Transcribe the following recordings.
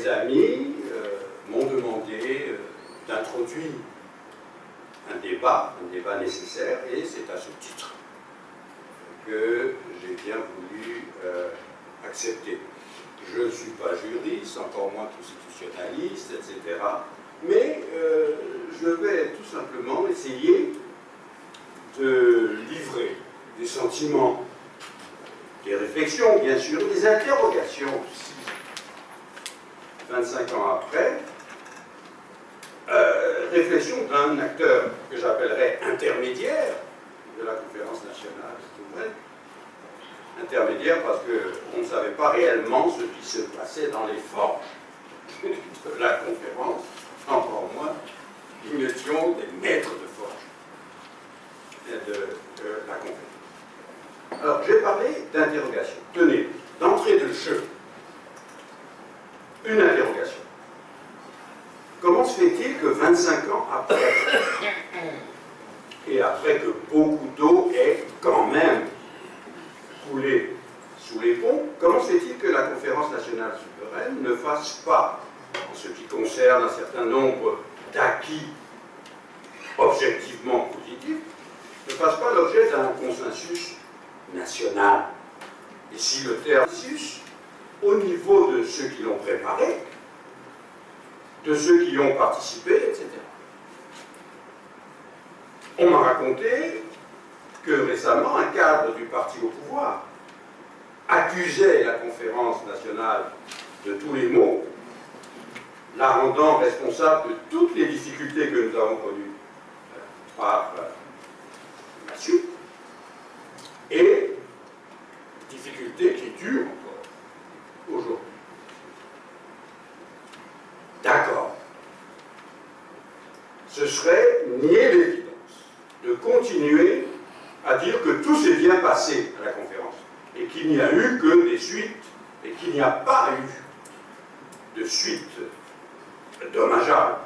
mes amis m'ont demandé d'introduire un débat nécessaire, et c'est à ce titre que j'ai bien voulu accepter. Je ne suis pas juriste, encore moins constitutionnaliste, etc. Mais je vais tout simplement essayer de livrer des sentiments, des réflexions, bien sûr, des interrogations aussi, 25 ans après, réflexion d'un acteur que j'appellerais intermédiaire de la conférence nationale souveraine. Intermédiaire parce qu'on ne savait pas réellement ce qui se passait dans les forges de la conférence, encore moins, nous étions des maîtres de forge de la conférence. Alors, j'ai parlé d'interrogation. Tenez, d'entrée de jeu, une interrogation. Comment se fait-il que 25 ans après, et après que beaucoup d'eau ait quand même coulé sous les ponts, comment se fait-il que la conférence nationale souveraine ne fasse pas, en ce qui concerne un certain nombre d'acquis objectivement positifs, ne fasse pas l'objet d'un consensus national? Et si le terme consensus, au niveau de ceux qui l'ont préparé, de ceux qui y ont participé, etc. On m'a raconté que récemment, un cadre du parti au pouvoir accusait la conférence nationale de tous les maux, la rendant responsable de toutes les difficultés que nous avons connues par la suite, et difficultés qui durent encore aujourd'hui. D'accord. Ce serait nier l'évidence de continuer à dire que tout s'est bien passé à la conférence et qu'il n'y a eu que des suites et qu'il n'y a pas eu de suites dommageables.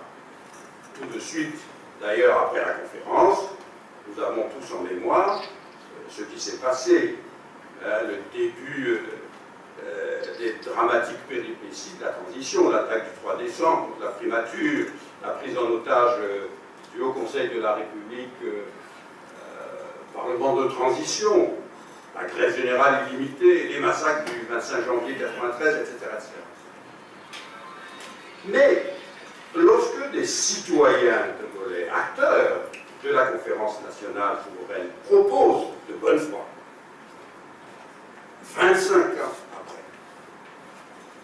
Tout de suite, d'ailleurs, après la conférence, nous avons tous en mémoire ce qui s'est passé, le début des dramatiques péripéties de la transition, l'attaque du 3 décembre, la primature, la prise en otage du Haut Conseil de la République, Parlement de transition, la grève générale illimitée, les massacres du 25 janvier 1993, etc., etc. Mais lorsque des citoyens togolais, acteurs de la conférence nationale souveraine, proposent de bonne foi, 25 ans après,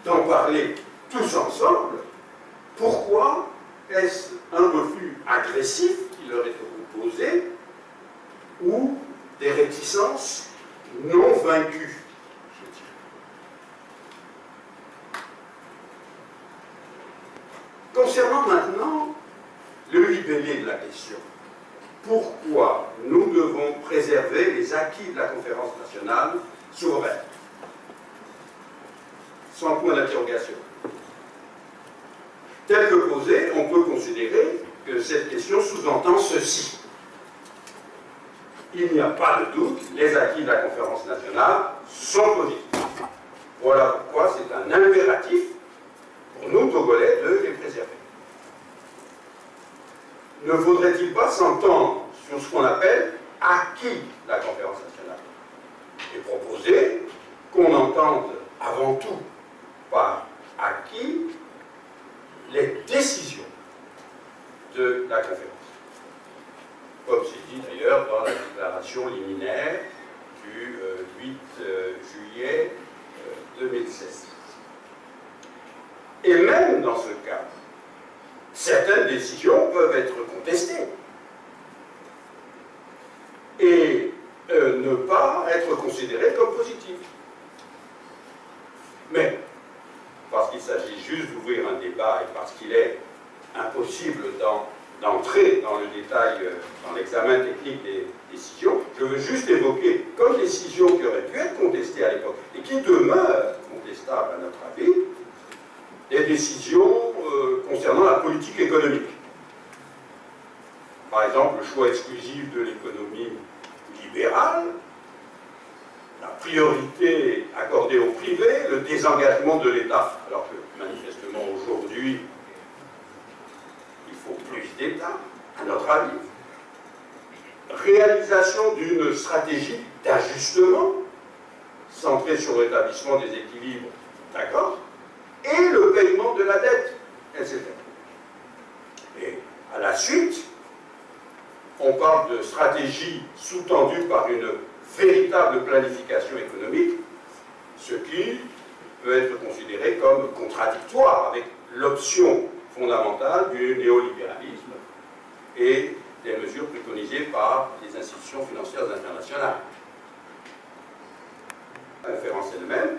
d'en parler tous ensemble, pourquoi est-ce un refus agressif qui leur est opposé ou des réticences non vaincues, je dirais. Concernant maintenant le libellé de la question, pourquoi nous devons préserver les acquis de la conférence nationale souveraine? Sans point d'interrogation. Tel que posé, on peut considérer que cette question sous-entend ceci. Il n'y a pas de doute, les acquis de la conférence nationale sont positifs. Voilà pourquoi c'est un impératif pour nous, Togolais, de les préserver. Ne faudrait-il pas s'entendre sur ce qu'on appelle acquis de la conférence nationale et proposer qu'on entende avant tout par acquis les décisions de la conférence, comme c'est dit d'ailleurs dans la déclaration liminaire du 8 juillet 2016. Et même dans ce cas, certaines décisions peuvent être contestées et ne pas être considérées comme positives. Mais, parce qu'il s'agit juste d'ouvrir un débat et parce qu'il est impossible d'entrer dans le détail, dans l'examen technique des décisions, je veux juste évoquer comme décisions qui auraient pu être contestées à l'époque et qui demeurent contestables à notre avis, des décisions concernant la politique économique. Par exemple, le choix exclusif de l'économie libérale, la priorité accordée au privé, le désengagement de l'État, alors que manifestement qu'aujourd'hui, il faut plus d'État, à notre avis. Réalisation d'une stratégie d'ajustement centrée sur le rétablissement des équilibres, d'accord, et le paiement de la dette, etc. Et à la suite, on parle de stratégie sous-tendue par une véritable planification économique, ce qui peut être considéré comme contradictoire avec l'option fondamentale du néolibéralisme et des mesures préconisées par les institutions financières internationales. La conférence elle-même,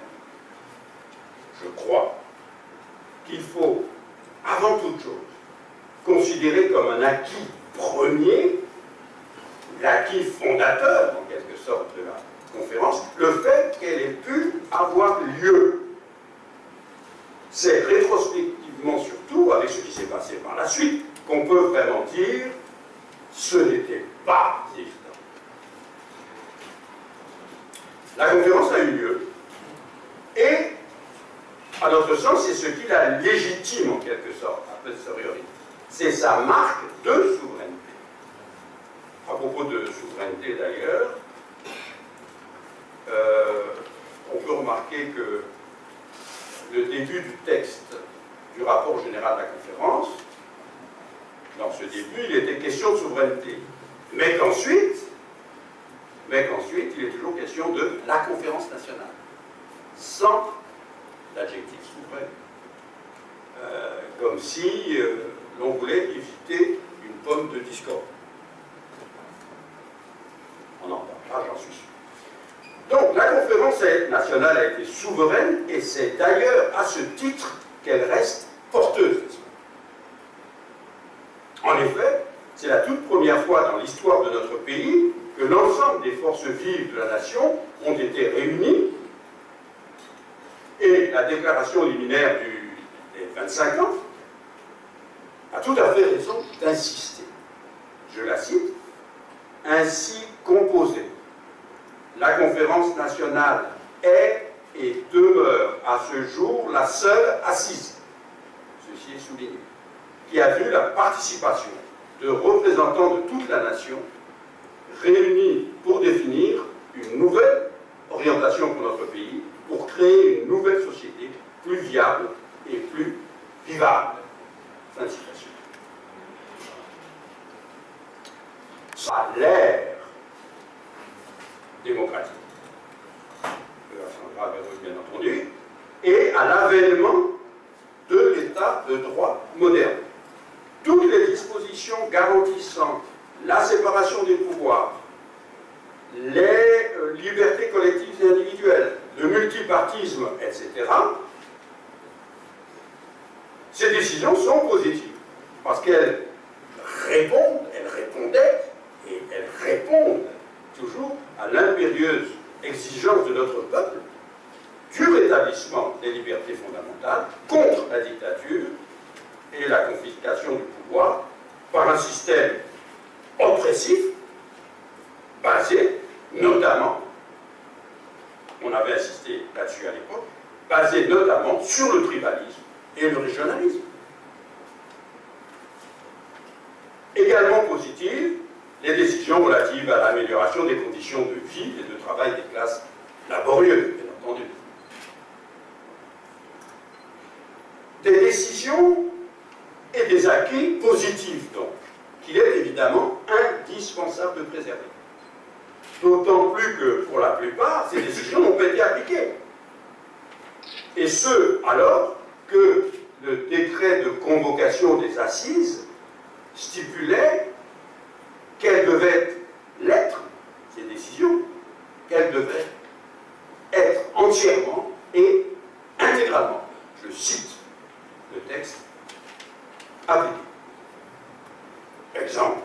je crois qu'il faut, avant toute chose, considérer comme un acquis premier, l'acquis fondateur, en quelque sorte, de la conférence, le fait qu'elle ait pu avoir lieu. C'est rétrospectivement, surtout, avec ce qui s'est passé par la suite, qu'on peut vraiment dire ce n'était pas évident. La conférence a eu lieu, et, à notre sens, c'est ce qui la légitime, en quelque sorte, a posteriori. C'est sa marque de souveraineté. À propos de souveraineté, d'ailleurs, on peut remarquer que le début du texte du rapport général de la conférence, dans ce début, il était question de souveraineté. Mais qu'ensuite, il est toujours question de la conférence nationale, sans l'adjectif souverain. Comme si l'on voulait éviter une pomme de discorde. On en parlera, j'en suis sûr. Donc, la conférence nationale a été souveraine, et c'est d'ailleurs à ce titre qu'elle reste porteuse. En effet, c'est la toute première fois dans l'histoire de notre pays que l'ensemble des forces vives de la nation ont été réunies, et la déclaration liminaire des 25 ans a tout à fait raison d'insister. Je la cite: ainsi composée, la conférence nationale est et demeure à ce jour la seule assise, ceci est souligné, qui a vu la participation de représentants de toute la nation réunis pour définir une nouvelle orientation pour notre pays, pour créer une nouvelle société plus viable et plus vivable. Fin de citation. À l'ère démocratique de la Centrale, bien entendu, et à l'avènement de l'État de droit moderne. Toutes les dispositions garantissant la séparation des pouvoirs, les libertés collectives et individuelles, le multipartisme, etc., ces décisions sont positives, parce qu'elles répondaient, et elles répondent toujours à l'impérieuse exigence de notre peuple du rétablissement des libertés fondamentales contre la dictature et la confiscation du pouvoir par un système oppressif basé notamment, on avait insisté là-dessus à l'époque, basé notamment sur le tribalisme et le régionalisme. Également positives, les décisions relatives à l'amélioration des conditions de vie et de travail des classes laborieuses, bien entendu. Des décisions et des acquis positifs, donc, qu'il est évidemment indispensable de préserver. D'autant plus que, pour la plupart, ces décisions n'ont pas été appliquées. Et ce, alors que le décret de convocation des assises stipulait quelles devaient l'être, ces décisions, qu'elles devaient être entièrement et intégralement, je cite le texte, appliquées. Exemple,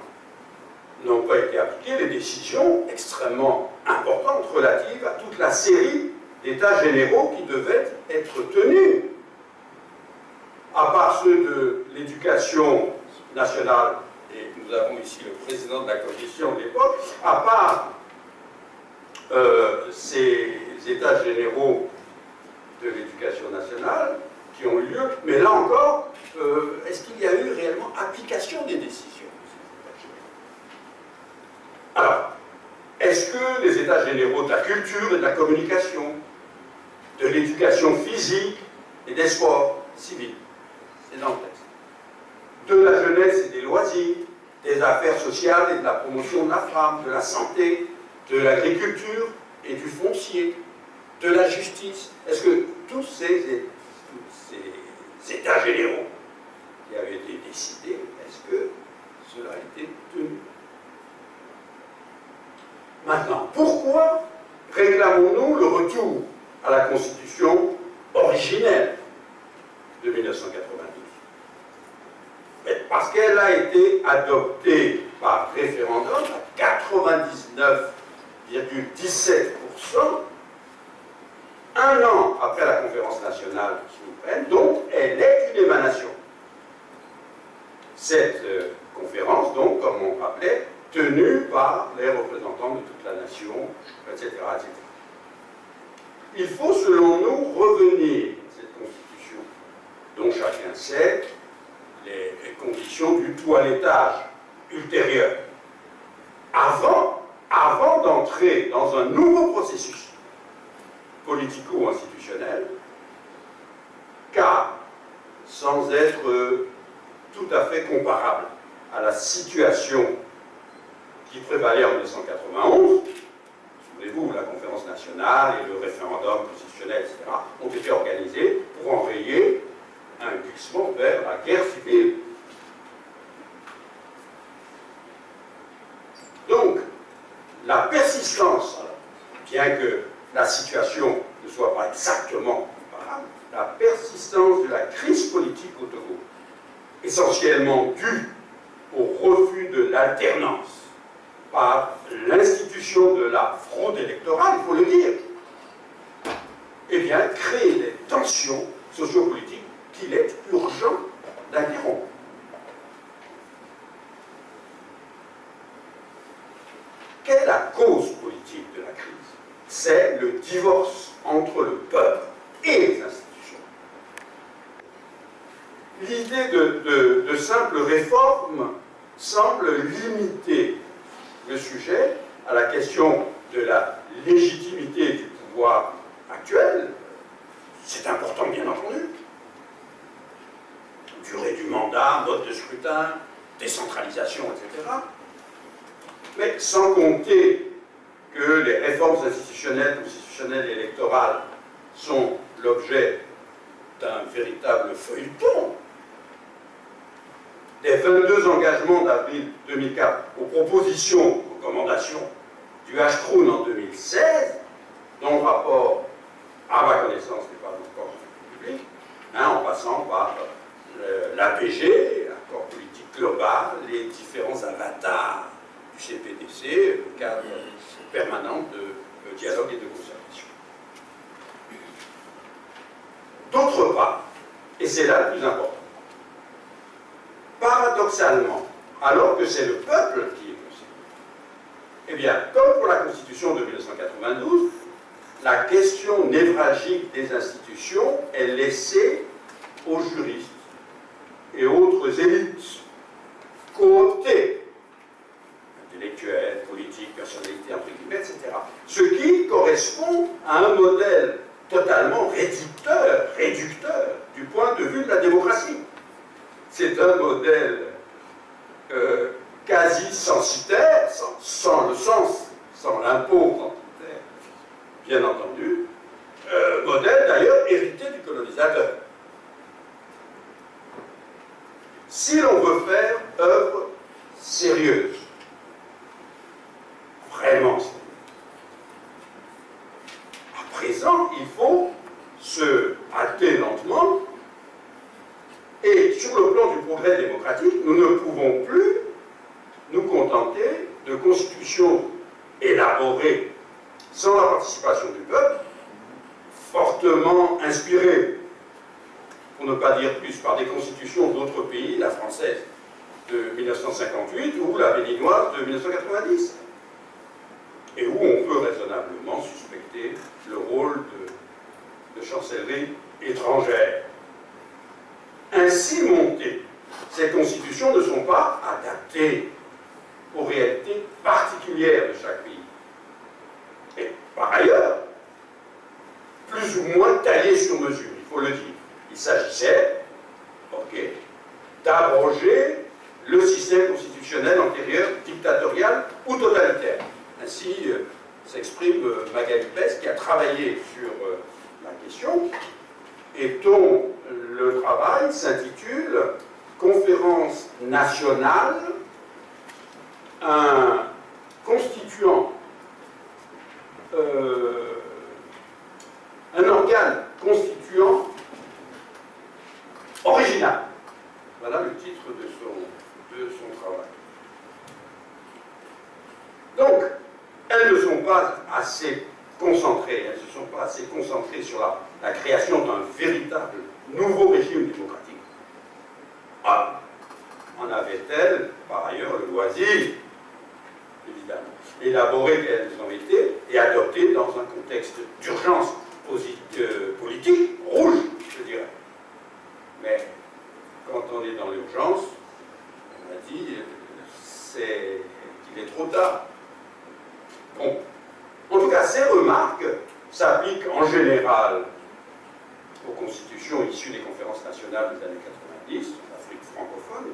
n'ont pas été appliquées les décisions extrêmement importantes relatives à toute la série d'états généraux qui devaient être tenus, à part ceux de l'éducation nationale, et nous avons ici le président de la commission de l'époque, à part ces états généraux de l'éducation nationale, qui ont eu lieu, mais là encore, est-ce qu'il y a eu réellement application des décisions de ces États généraux? Alors, est-ce que les États généraux de la culture et de la communication, de l'éducation physique et des sports civils, c'est dans le texte, de la jeunesse et des loisirs, des affaires sociales et de la promotion de la femme, de la santé, de l'agriculture et du foncier, de la justice, est-ce que tous ces États généraux qui avaient été décidés, est-ce que cela a été tenu? Maintenant, pourquoi réclamons-nous le retour à la Constitution originelle de 1992? Parce qu'elle a été adoptée par référendum à 99,17%, un an après la conférence nationale souveraine, donc elle est une émanation. Cette conférence, donc, comme on rappelait, tenue par les représentants de toute la nation, etc., etc. Il faut, selon nous, revenir à cette Constitution, dont chacun sait les conditions du toilettage ultérieur, avant d'entrer dans un nouveau processus politico-institutionnel, car, sans être tout à fait comparable à la situation qui prévalait en 1991, souvenez-vous, la conférence nationale et le référendum constitutionnel, etc., ont été organisés pour enrayer un glissement vers la guerre civile. Donc, la persistance, bien que la situation ne soit pas exactement comparable, la persistance de la crise politique au Togo, essentiellement due au refus de l'alternance par l'institution de la fraude électorale, il faut le dire, eh bien, crée des tensions sociopolitiques qu'il est urgent d'interrompre. Quelle est la cause politique de la crise? C'est le divorce entre le peuple et les institutions. L'idée de simple réforme semble limiter le sujet à la question de la légitimité du pouvoir actuel. C'est important, bien entendu. Durée du mandat, mode de scrutin, décentralisation, etc. Mais sans compter que les réformes institutionnelles, constitutionnelles et électorales sont l'objet d'un véritable feuilleton. Des 22 engagements d'avril 2004 aux propositions, recommandations du H-Kroon en 2016, dont le rapport, à ma connaissance, n'est pas encore public, en passant par l'APG, l'accord politique global, les différents avatars du CPDC, le cadre permanent de dialogue et de concertation. D'autre part, et c'est là le plus important, paradoxalement, alors que c'est le peuple qui est concerné, eh bien, comme pour la Constitution de 1992, la question névralgique des institutions est laissée aux juristes et autres élites cooptées, intellectuelles, politiques, personnalités, entre guillemets, etc. Ce qui correspond à un modèle totalement réducteur du point de vue de la démocratie. C'est un modèle quasi censitaire, sans le sens, sans l'impôt quantitaire, bien entendu, modèle d'ailleurs hérité du colonisateur. Si l'on veut faire œuvre sérieuse, vraiment sérieuse, à présent, il faut se hâter lentement. Et sur le plan du progrès démocratique, nous ne pouvons plus nous contenter de constitutions élaborées sans la participation du peuple, fortement inspirées, pour ne pas dire plus, par des constitutions d'autres pays, la française de 1958 ou la béninoise de 1990, et où on peut raisonnablement suspecter le rôle de chancellerie étrangère. ainsi montées, ces constitutions ne sont pas adaptées aux réalités particulières de chaque pays. Et par ailleurs, plus ou moins taillées sur mesure, il faut le dire. Il s'agissait, d'abroger le système constitutionnel antérieur, dictatorial ou totalitaire. Ainsi s'exprime Magali Pes, qui a travaillé sur la question, et dont le travail s'intitule « Conférence nationale, un constituant, un organe constituant original ». Voilà le titre de son travail. Donc, elles ne sont pas assez concentrées, elles ne se sont pas assez concentrées sur la création d'un véritable nouveau régime démocratique. Ah, en avait-elles, par ailleurs, le loisir, évidemment, élaborées qu'elles ont été et adoptées dans un contexte d'urgence politique, rouge, je dirais. Mais quand on est dans l'urgence, on a dit qu'il est trop tard. Bon. En tout cas, ces remarques s'appliquent en général aux constitutions issues des conférences nationales des années 90, en Afrique francophone,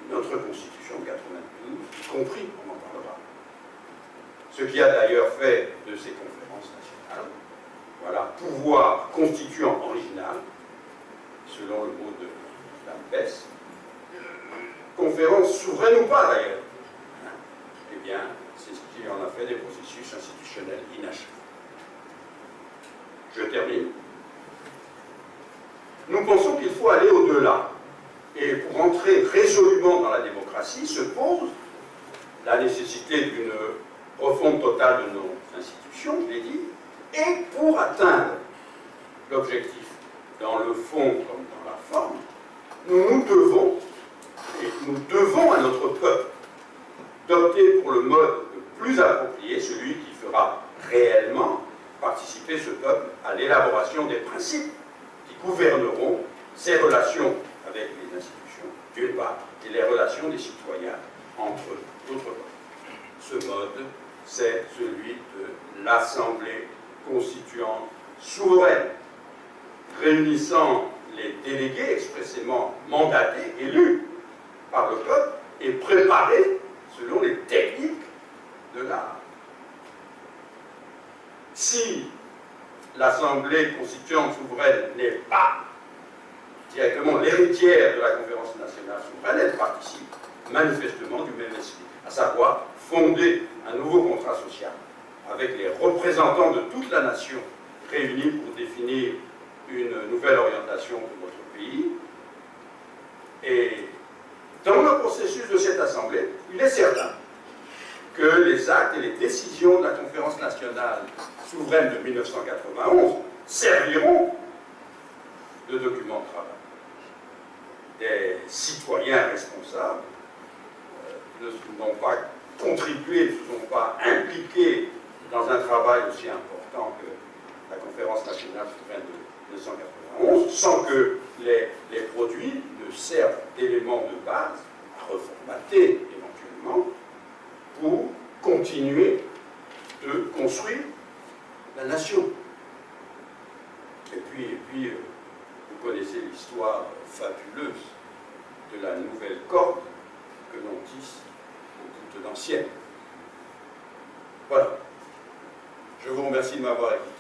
notre constitution de 92, y compris, on en parlera. Ce qui a d'ailleurs fait de ces conférences nationales, voilà, pouvoir constituant original, selon le mot de Mme Pes, conférence souveraine ou pas d'ailleurs, eh bien, c'est ce qui en a fait des processus institutionnels inachevés. Je termine. Nous pensons qu'il faut aller au-delà. Et pour entrer résolument dans la démocratie, se pose la nécessité d'une refonte totale de nos institutions, je l'ai dit, et pour atteindre l'objectif, dans le fond comme dans la forme, nous devons à notre peuple d'opter pour le mode le plus approprié, celui qui fera réellement participer ce peuple à l'élaboration des principes qui gouverneront ses relations avec les institutions, d'une part, et les relations des citoyens entre eux, d'autre part. Ce mode, c'est celui de l'Assemblée constituante souveraine, réunissant les délégués expressément mandatés, élus par le peuple, et préparés selon les techniques de l'art. Si l'Assemblée constituante souveraine n'est pas directement l'héritière de la conférence nationale souveraine, elle participe manifestement du même esprit, à savoir fonder un nouveau contrat social avec les représentants de toute la nation réunis pour définir une nouvelle orientation de notre pays. Et dans le processus de cette Assemblée, il est certain que les actes et les décisions de la conférence nationale souveraine de 1991 serviront de document de travail. Des citoyens responsables n'ont pas contribué, ne se sont pas impliqués dans un travail aussi important que la conférence nationale souveraine de 1991, sans que les produits ne servent d'éléments de base à reformater éventuellement pour continuer de construire la nation. Et puis vous connaissez l'histoire fabuleuse de la nouvelle corde que l'on tisse au bout de l'ancienne. Voilà. Je vous remercie de m'avoir écouté.